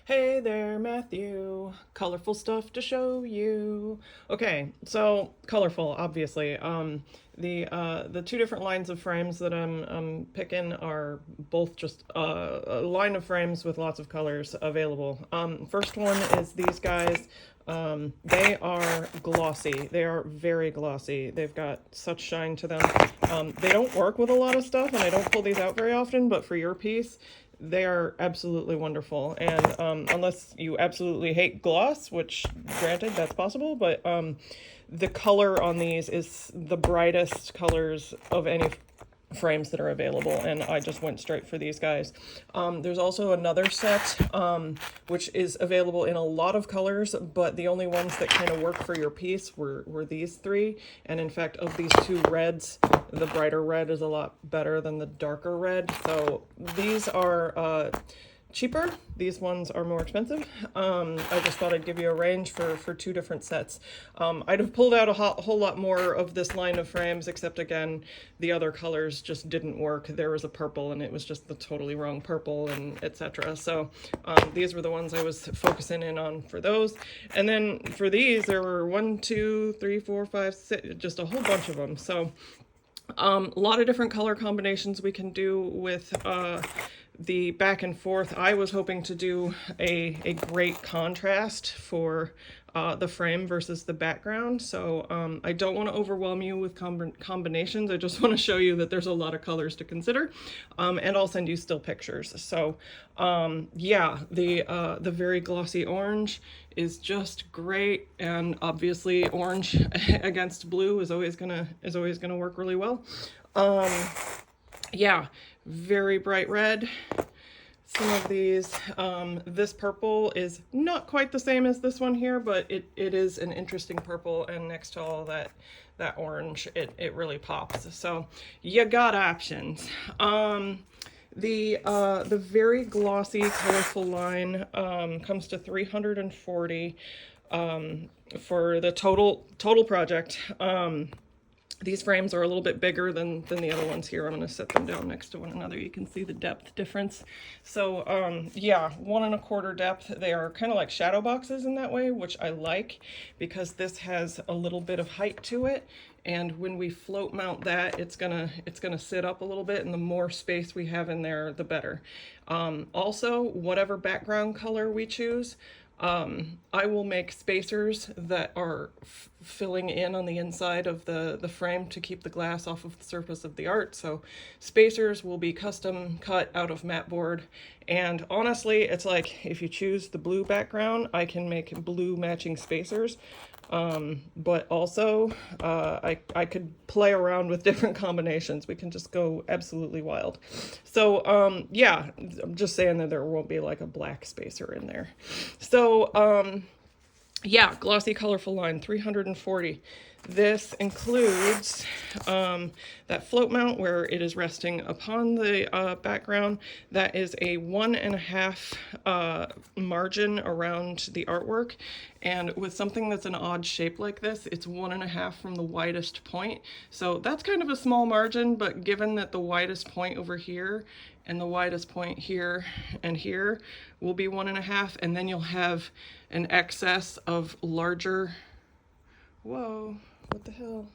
Hey there, Matthew. Colorful stuff to show you. Okay, so colorful, obviously. The two different lines of frames that I'm picking are both just a line of frames with lots of colors available. First one is these guys. They are glossy. They are very glossy. They've got such shine to them. They don't work with a lot of stuff, and I don't pull these out very often, but for your piece, they are absolutely wonderful. And unless you absolutely hate gloss, which granted, that's possible, but the color on these is the brightest colors of any frames that are available, and I just went straight for these guys. There's also another set which is available in a lot of colors, but the only ones that kind of work for your piece were these three. And in fact, of these two reds, the brighter red is a lot better than the darker red. So these are cheaper. These ones are more expensive. I just thought I'd give you a range for two different sets. I'd have pulled out a whole lot more of this line of frames, except again, the other colors just didn't work. There was a purple and it was just the totally wrong purple, and etc. So these were the ones I was focusing in on for those. And then for these, there were 1, 2, 3, 4, 5, 6, just a whole bunch of them. So a lot of different color combinations we can do with the back and forth. I was hoping to do a great contrast for the frame versus the background. So I don't want to overwhelm you with combinations. I just want to show you that there's a lot of colors to consider, and I'll send you still pictures. So yeah, the very glossy orange is just great, and obviously orange against blue is always gonna work really well. Yeah, very bright red. Some of these, this purple is not quite the same as this one here, but it is an interesting purple, and next to all that orange, it really pops. So you got options. The very glossy, colorful line comes to $340 for the total project. These frames are a little bit bigger than the other ones here. I'm going to set them down next to one another. You can see the depth difference. So yeah, 1 1/4 depth. They are kind of like shadow boxes in that way, which I like because this has a little bit of height to it. And when we float mount that, it's gonna sit up a little bit, and the more space we have in there, the better. Also, whatever background color we choose, I will make spacers that are filling in on the inside of the frame to keep the glass off of the surface of the art. So spacers will be custom cut out of mat board. And honestly, it's like if you choose the blue background, I can make blue matching spacers. But also I could play around with different combinations. We can just go absolutely wild. So yeah, I'm just saying that there won't be like a black spacer in there. So yeah, glossy, colorful line, 340. This includes that float mount where it is resting upon the background. That is a 1 1/2 margin around the artwork. And with something that's an odd shape like this, it's 1 1/2 from the widest point. So that's kind of a small margin, but given that the widest point over here and the widest point here and here will be 1 1/2, and then you'll have an excess of larger, whoa, what the hell?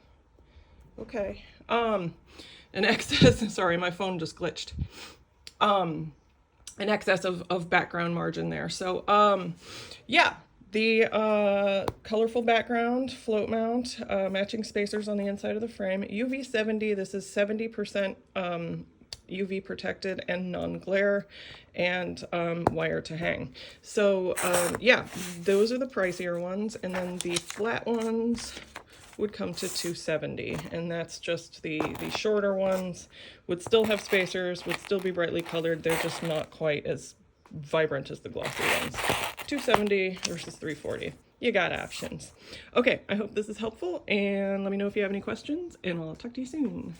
Okay. An excess, sorry, my phone just glitched. An excess of background margin there. So yeah, the colorful background, float mount, matching spacers on the inside of the frame, UV 70, this is 70% UV protected and non-glare, and wire to hang. So yeah, those are the pricier ones, and then the flat ones would come to $270, and that's just the shorter ones. Would still have spacers, would still be brightly colored. They're just not quite as vibrant as the glossy ones. $270 versus $340. You got options. Okay, I hope this is helpful, and let me know if you have any questions, and I'll talk to you soon.